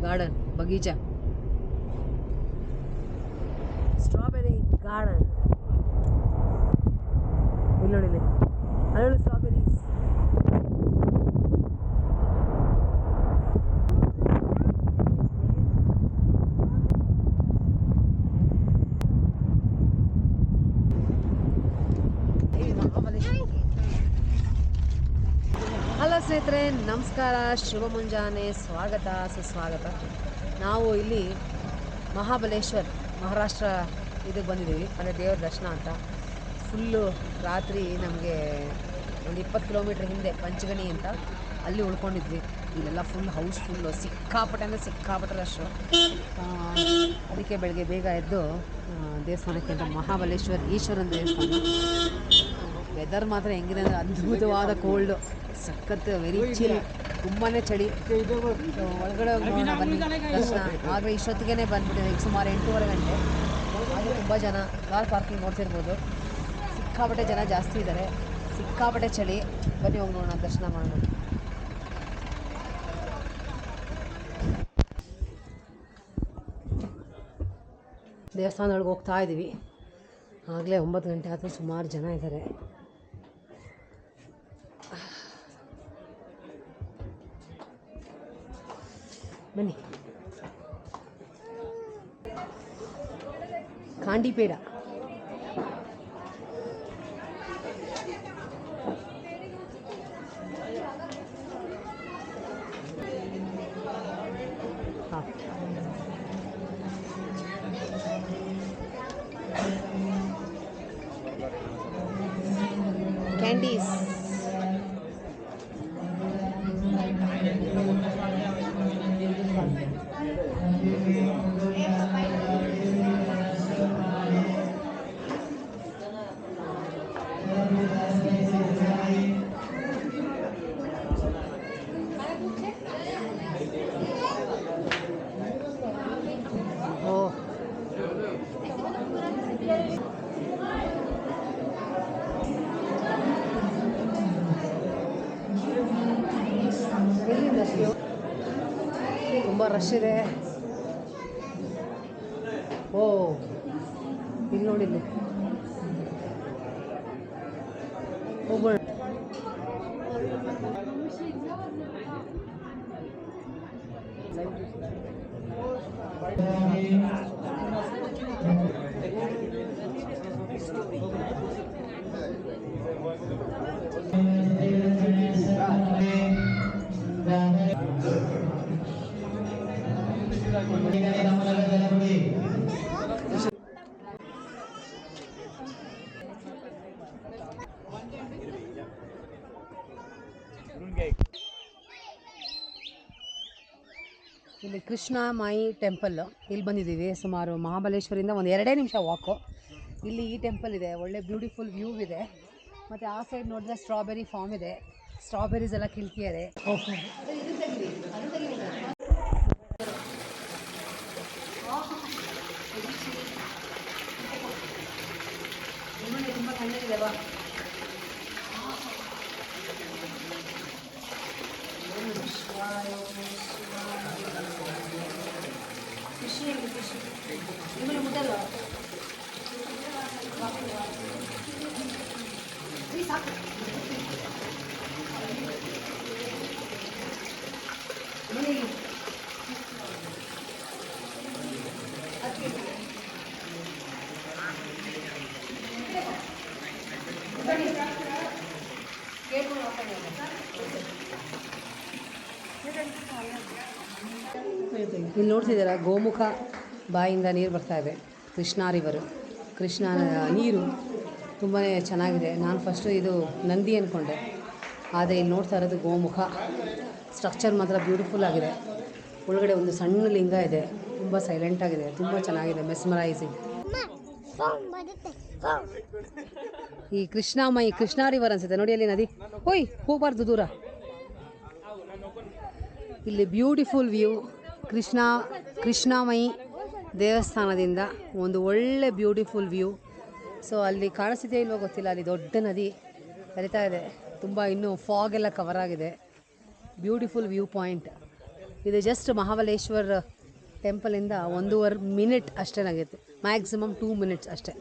Garden ಬಗೀಚಾ, strawberry garden. ಇಲ್ಲಿ ನೋಡಿ, ಅಲ್ಲೊಂದು ಸ್ಟ್ರಾಬೆರೀಸ್. ಹಲೋ ಸ್ನೇಹಿತರೆ, ನಮಸ್ಕಾರ, ಶುಭ ಮುಂಜಾನೆ, ಸ್ವಾಗತ ಸುಸ್ವಾಗತ. ನಾವು ಇಲ್ಲಿ ಮಹಾಬಲೇಶ್ವರ್ ಮಹಾರಾಷ್ಟ್ರ ಇದಕ್ಕೆ ಬಂದಿದ್ದೀವಿ, ಅಂದರೆ ದೇವರ ದರ್ಶನ ಅಂತ. ಫುಲ್ಲು ರಾತ್ರಿ ನಮಗೆ ಒಂದು 20 ಕಿಲೋಮೀಟ್ರ್ ಹಿಂದೆ ಪಂಚಗಣಿ ಅಂತ ಅಲ್ಲಿ ಉಳ್ಕೊಂಡಿದ್ವಿ. ಇಲ್ಲೆಲ್ಲ ಫುಲ್ ಹೌಸ್ಫುಲ್ಲು, ಸಿಕ್ಕಾಪಟ್ಟೆ ಅಂದರೆ ಸಿಕ್ಕಾಪಟ್ಟೆ ರಶ್ಶು. ಅದಕ್ಕೆ ಬೆಳಗ್ಗೆ ಬೇಗ ಎದ್ದು ದೇವಸ್ಥಾನಕ್ಕೆ ಅಂತ ಮಹಾಬಲೇಶ್ವರ್ ಈಶ್ವರನ ದೇವಸ್ಥಾನ. ವೆದರ್ ಮಾತ್ರ ಹೆಂಗಿದೆ ಅಂದರೆ ಅದ್ಭುತವಾದ ಕೋಲ್ಡು, ಸಖತ್ತು, ವೆರಿ ಚಿಲ್, ತುಂಬಾ ಚಳಿ. ಒಳಗಡೆ ಹೋಗಿ ನೋಡೋಣ ಬನ್ನಿ ದರ್ಶನ. ಆದರೆ ಇಷ್ಟೊತ್ತಿಗೆ ಬಂದುಬಿಟ್ಟಿದೆ, ಈಗ ಸುಮಾರು 8:30 ಗಂಟೆ. ಹಾಗೆ ತುಂಬ ಜನ, ಕಾರ್ ಪಾರ್ಕಿಂಗ್ ನೋಡ್ತಿರ್ಬೋದು, ಸಿಕ್ಕಾಪಟ್ಟೆ ಜನ ಜಾಸ್ತಿ ಇದ್ದಾರೆ, ಸಿಕ್ಕಾಪಟ್ಟೆ ಚಳಿ. ಬನ್ನಿ ಹೋಗಿ ನೋಡೋಣ, ದರ್ಶನ ಮಾಡೋಣ. ದೇವಸ್ಥಾನದೊಳಗೆ ಹೋಗ್ತಾ ಇದ್ದೀವಿ. ಆಗಲೇ 9 ಗಂಟೆ ಆದರೂ ಸುಮಾರು ಜನ ಇದ್ದಾರೆ. ಬನ್ನಿ. ಕಾಂಡಿಪೇಡ, ಕ್ಯಾಂಡೀಸ್, ತುಂಬ ರಶ್ ಇದೆ. ಓ, ಇಲ್ಲಿ ನೋಡಿಲ್ಲಿ ಹೋಗೋಣ. ಇಲ್ಲಿ ಕೃಷ್ಣ ಮಾಯಿ ಟೆಂಪಲ್ಲು, ಇಲ್ಲಿ ಬಂದಿದ್ದೀವಿ. ಸುಮಾರು ಮಹಾಬಲೇಶ್ವರಿಂದ ಒಂದು 2 ನಿಮಿಷ ವಾಕು. ಇಲ್ಲಿ ಈ ಟೆಂಪಲ್ ಇದೆ, ಒಳ್ಳೆ ಬ್ಯೂಟಿಫುಲ್ ವ್ಯೂ ಇದೆ. ಮತ್ತು ಆ ಸೈಡ್ ನೋಡಿದ್ರೆ ಸ್ಟ್ರಾಬೆರಿ ಫಾರ್ಮ್ ಇದೆ, ಸ್ಟ್ರಾಬೆರೀಸ್ ಎಲ್ಲ ಕಿಲ್ಕಿಯದೆ. ತುಂಬ ಕಣ್ಣಿದೆ ಬಾ. ನಿಮ್ಮಲ್ಲಿ ಮುದ್ದಲ್ಲ ಸಾಕು. ಇಲ್ಲಿ ನೋಡ್ತಿದ್ದೀರಾ, ಗೋಮುಖ ಬಾಯಿಂದ ನೀರು ಬರ್ತಾ ಇದೆ. ಕೃಷ್ಣಾ ರಿವರು, ಕೃಷ್ಣ ನೀರು ತುಂಬಾ ಚೆನ್ನಾಗಿದೆ. ನಾನು ಫಸ್ಟು ಇದು ನಂದಿ ಅಂದ್ಕೊಂಡೆ, ಆದರೆ ಇಲ್ಲಿ ನೋಡ್ತಾ ಇರೋದು ಗೋಮುಖ. ಸ್ಟ್ರಕ್ಚರ್ ಮಾತ್ರ ಬ್ಯೂಟಿಫುಲ್ ಆಗಿದೆ. ಒಳಗಡೆ ಒಂದು ಸಣ್ಣ ಲಿಂಗ ಇದೆ, ತುಂಬ ಸೈಲೆಂಟಾಗಿದೆ, ತುಂಬ ಚೆನ್ನಾಗಿದೆ, ಮೆಸ್ಮರೈಸಿಂಗ್. ಈ ಕೃಷ್ಣಾ ರಿವರ್ ಅನಿಸುತ್ತೆ ನೋಡಿ, ಅಲ್ಲಿ ನದಿ. ಹೋಗಬಾರ್ದು ದೂರ. ಇಲ್ಲಿ ಬ್ಯೂಟಿಫುಲ್ ವ್ಯೂ, ಕೃಷ್ಣಾಮಯಿ ದೇವಸ್ಥಾನದಿಂದ ಒಂದು ಒಳ್ಳೆ ಬ್ಯೂಟಿಫುಲ್ ವ್ಯೂ. ಸೊ ಅಲ್ಲಿ ಕಾಣಿಸ್ತಿದೆಯೋ ಇಲ್ವೋ ಗೊತ್ತಿಲ್ಲ, ಅಲ್ಲಿ ದೊಡ್ಡ ನದಿ ಹರಿತಾ ಇದೆ. ತುಂಬ ಇನ್ನೂ ಫಾಗ್ ಎಲ್ಲ ಕವರ್ ಆಗಿದೆ. Beautiful view point. ಇದು ಜಸ್ಟ್ ಮಹಾಬಲೇಶ್ವರ ಟೆಂಪಲಿಂದ 1.5 ಮಿನಿಟ್ ಅಷ್ಟೇ ಆಗೈತೆ, ಮ್ಯಾಕ್ಸಿಮಮ್ 2 ಮಿನಿಟ್ಸ್ ಅಷ್ಟೇ.